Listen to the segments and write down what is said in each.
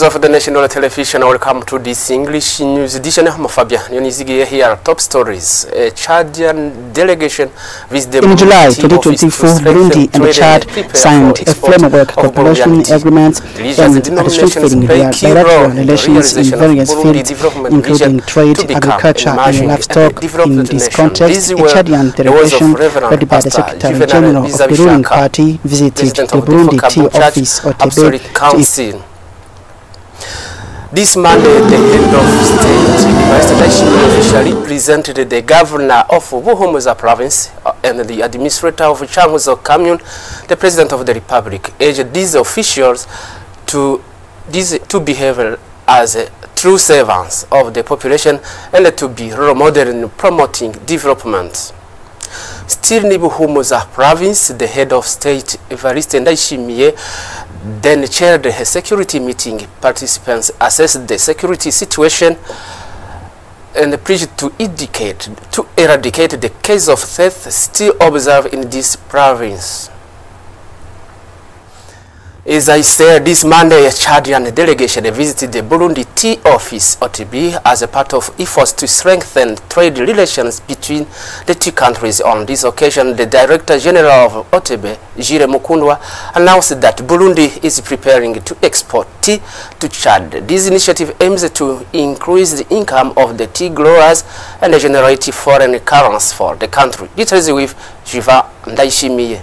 Viewers of the National Television, welcome to this English news edition. Mafabia, Yonizigi here, top stories. A Chadian delegation visited in July 2024, Burundi and Chad signed a framework cooperation agreement aimed at strengthening their bilateral relations in various fields, including trade, agriculture, and livestock. In this context, a Chadian delegation led by the Secretary General of the ruling party visited the Burundi Tea Office, Otebe, This Monday, the head of state, Vice President, officially presented the governor of Buhumuza province and the administrator of Changuzo commune, the president of the republic, urged these officials to behave as true servants of the population and to be role model in promoting development. Still in Buhumuza province, the head of state, Evariste Ndayishimiye, then chaired a security meeting. Participants assessed the security situation and preached to eradicate the case of theft still observed in this province. As I said, this Monday, a Chadian delegation visited the Burundi Tea Office, Otebe, as a part of efforts to strengthen trade relations between the two countries. On this occasion, the Director General of Otebe, Jire Mukundwa, announced that Burundi is preparing to export tea to Chad. This initiative aims to increase the income of the tea growers and generate foreign currency for the country. Details with Jiva Ndayishimiye.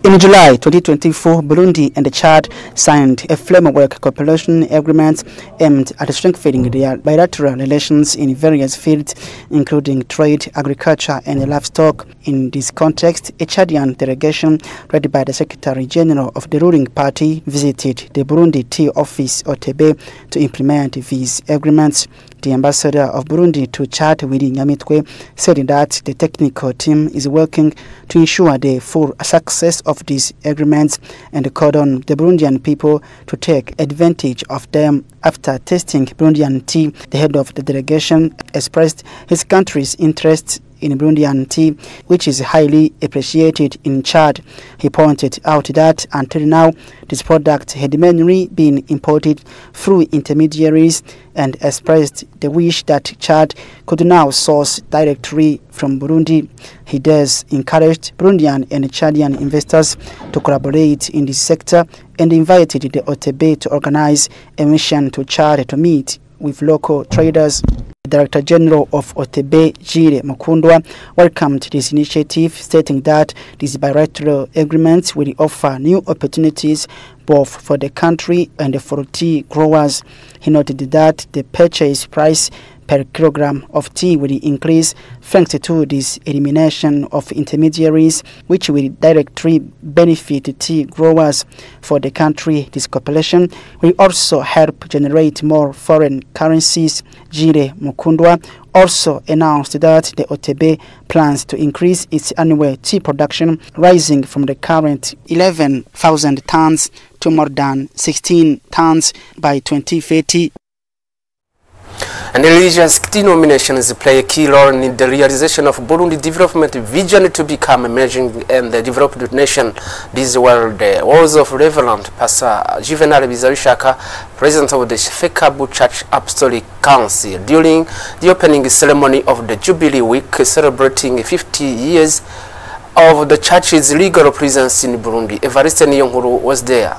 In July 2024, Burundi and Chad signed a framework cooperation agreement aimed at strengthening their bilateral relations in various fields, including trade, agriculture, and livestock. In this context, a Chadian delegation led by the Secretary General of the ruling party visited the Burundi Tea Office, Otebe, to implement these agreements. The ambassador of Burundi to Chad, Willy Nyamitwe, said that the technical team is working to ensure the full success of these agreements and called on the Burundian people to take advantage of them. After tasting Burundian tea, the head of the delegation expressed his country's interest in Burundian tea, which is highly appreciated in Chad. He pointed out that until now, this product had mainly been imported through intermediaries and expressed the wish that Chad could now source directly from Burundi. He thus encouraged Burundian and Chadian investors to collaborate in this sector and invited the Otebe to organize a mission to Chad to meet with local traders. The Director General of Otebe, Jire Mukundwa, welcomed this initiative, stating that these bilateral agreements will offer new opportunities both for the country and for tea growers. He noted that the purchase price per kilogram of tea will increase thanks to this elimination of intermediaries, which will directly benefit tea growers for the country. This cooperation will also help generate more foreign currencies. Jire Mukundwa also announced that the Otebe plans to increase its annual tea production, rising from the current 11,000 tons to more than 16 tons by 2030. And religious denominations play a key role in the realization of Burundi development vision to become emerging and the developed nation. These were the words of Reverend Pastor Juvenal Bizarishaka, president of the Fekabu Church Apostolic Council, during the opening ceremony of the Jubilee Week, celebrating 50 years of the church's legal presence in Burundi. Evariste Niyonkuru was there.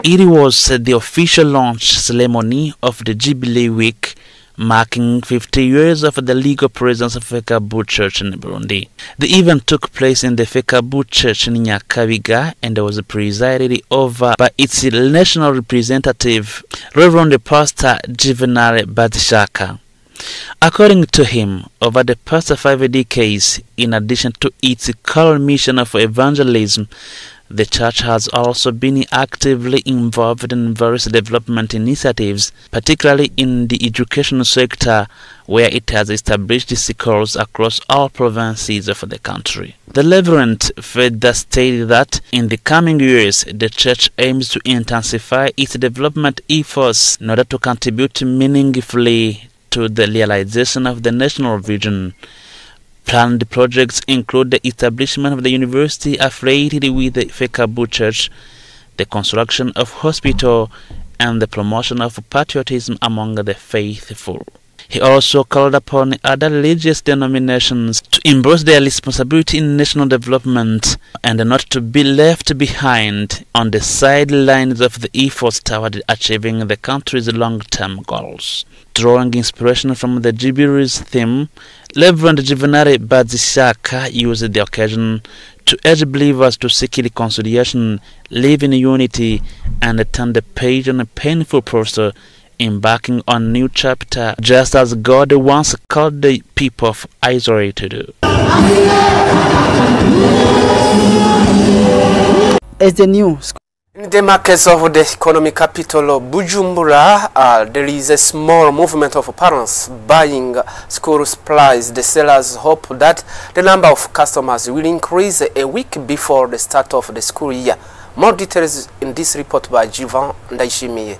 It was the official launch ceremony of the Jubilee Week, marking 50 years of the legal presence of Fekabu Church in Burundi. The event took place in the Fekabu Church in Nyakabiga and was presided over by its national representative, Reverend Pastor Juvenal Bizarishaka. According to him, over the past 5 decades, in addition to its core mission of evangelism, the church has also been actively involved in various development initiatives, particularly in the education sector, where it has established schools across all provinces of the country. The Reverend further stated that in the coming years, the church aims to intensify its development efforts in order to contribute meaningfully to the realization of the national vision. Planned projects include the establishment of the university affiliated with the Fekabu Church, the construction of hospital, and the promotion of patriotism among the faithful. He also called upon other religious denominations to embrace their responsibility in national development and not to be left behind on the sidelines of the efforts toward achieving the country's long-term goals. Drawing inspiration from the Jubilee's theme, Reverend Juvenal Bazishaka used the occasion to urge believers to seek reconciliation, live in unity, and turn the page on a painful process, embarking on a new chapter, just as God once called the people of Israel to do. As the new in the markets of the economic capital of Bujumbura, there is a small movement of parents buying school supplies. The sellers hope that the number of customers will increase a week before the start of the school year. More details in this report by Jivan Ndaishimiye.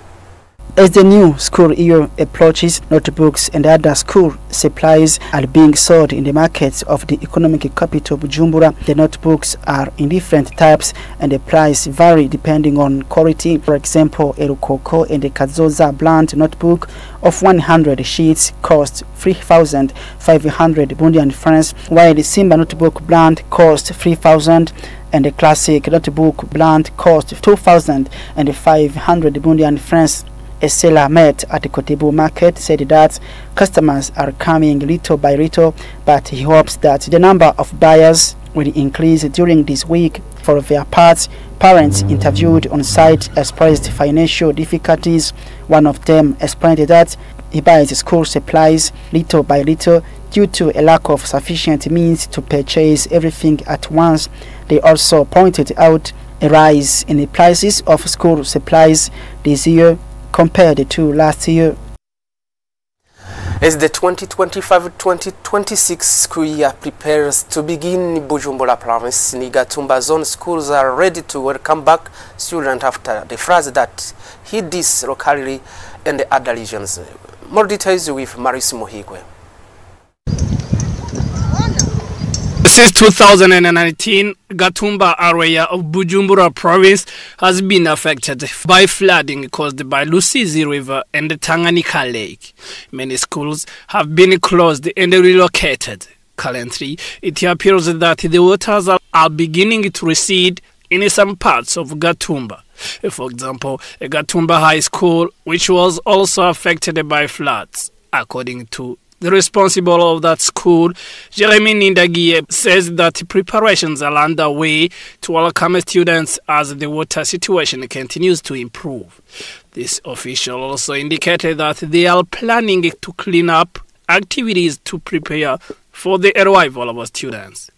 As the new school year approaches, notebooks and other school supplies are being sold in the markets of the economic capital Bujumbura. The notebooks are in different types and the price vary depending on quality. For example, a Rukoko and the Kazoza brand notebook of 100 sheets cost 3,500 Burundian francs, while the Simba notebook brand cost 3,000 and the classic notebook brand cost 2,500 Burundian francs. A seller met at the Kotebu market said that customers are coming little by little, but he hopes that the number of buyers will increase during this week. For their part, parents interviewed on site expressed financial difficulties. One of them explained that he buys school supplies little by little due to a lack of sufficient means to purchase everything at once. They also pointed out a rise in the prices of school supplies this year compared to last year. As the 2025-2026 school year prepares to begin in Bujumbura province, Nigatumba zone schools are ready to welcome back students after the floods that hit this locality and the other regions. More details with Maris Mohigwe. Since 2019, Gatumba area of Bujumbura province has been affected by flooding caused by Lusizi River and the Tanganyika Lake. Many schools have been closed and relocated. Currently, it appears that the waters are beginning to recede in some parts of Gatumba. For example, Gatumba High School, which was also affected by floods. According to the responsible of that school, Jeremy Nindagie, says that preparations are underway to welcome students as the water situation continues to improve. This official also indicated that they are planning to clean up activities to prepare for the arrival of students.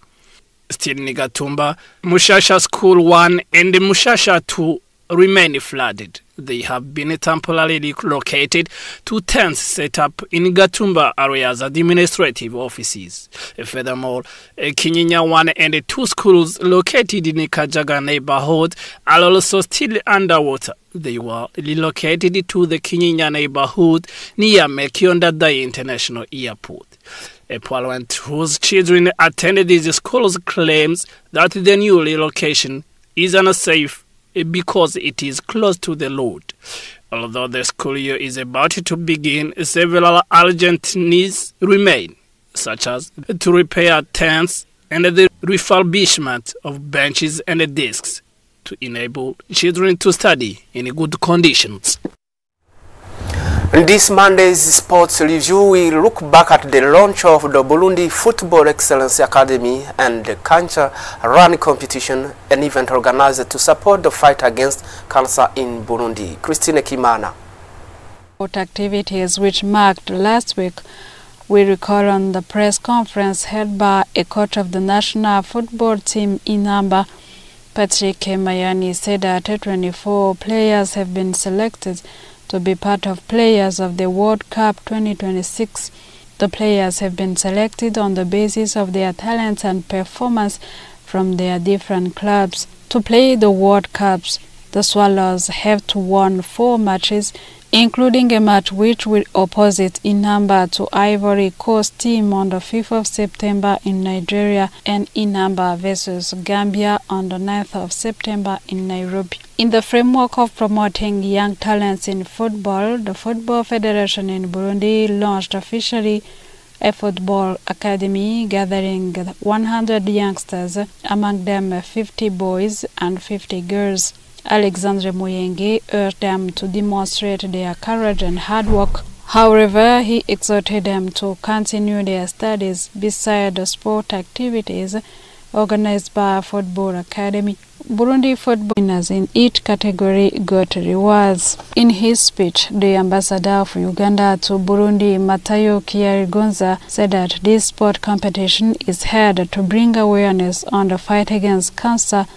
Still in Gatumba, Mushasha School 1 and Mushasha 2 remain flooded. They have been temporarily located to tents set up in Gatumba areas administrative offices. Furthermore, Kinyinya 1 and 2 schools located in Kajaga neighborhood are also still underwater. They were relocated to the Kinyinya neighborhood near Mekiondadai International Airport. A parent whose children attended these schools claims that the new relocation is unsafe because it is close to the road. Although the school year is about to begin, several urgent needs remain, such as to repair tents and the refurbishment of benches and desks to enable children to study in good conditions. In this Monday's sports review, we look back at the launch of the Burundi Football Excellence Academy and the cancer run competition, an event organized to support the fight against cancer in Burundi. Christine Kimana. Sport activities which marked last week, we recall on the press conference held by a coach of the national football team in Amba, Patrick Mayani, said that 24 players have been selected to be part of players of the World Cup 2026. The players have been selected on the basis of their talents and performance from their different clubs. To play the World Cups, the Swallows have to win 4 matches including a match which will opposite Inamba to Ivory Coast team on the 5th of September in Nigeria and Inamba versus Gambia on the 9th of September in Nairobi. In the framework of promoting young talents in football, the Football Federation in Burundi launched officially a football academy gathering 100 youngsters, among them 50 boys and 50 girls. Alexandre Muyenge urged them to demonstrate their courage and hard work. However, he exhorted them to continue their studies beside the sport activities organized by Football Academy. Burundi football winners in each category got rewards. In his speech, the ambassador of Uganda to Burundi, Matayo Kyarigonza, said that this sport competition is held to bring awareness on the fight against cancer,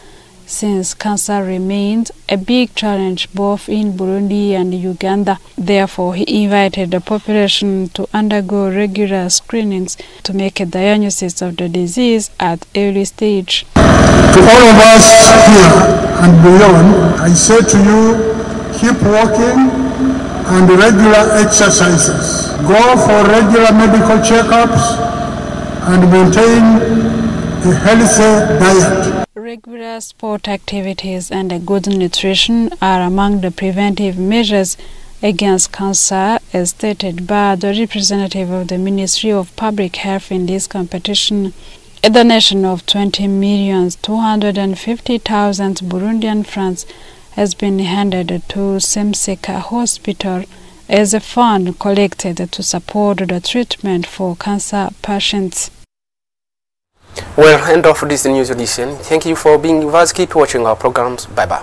since cancer remains a big challenge both in Burundi and Uganda. Therefore, he invited the population to undergo regular screenings to make a diagnosis of the disease at early stage. To all of us here and beyond, I say to you, keep walking and regular exercises. Go for regular medical checkups and maintain a healthy diet. Regular sport activities and a good nutrition are among the preventive measures against cancer, as stated by the representative of the Ministry of Public Health in this competition. A donation of 20,250,000 Burundian francs has been handed to Semseka Hospital as a fund collected to support the treatment for cancer patients. Well, end of this news edition. Thank you for being with us. Keep watching our programs. Bye-bye.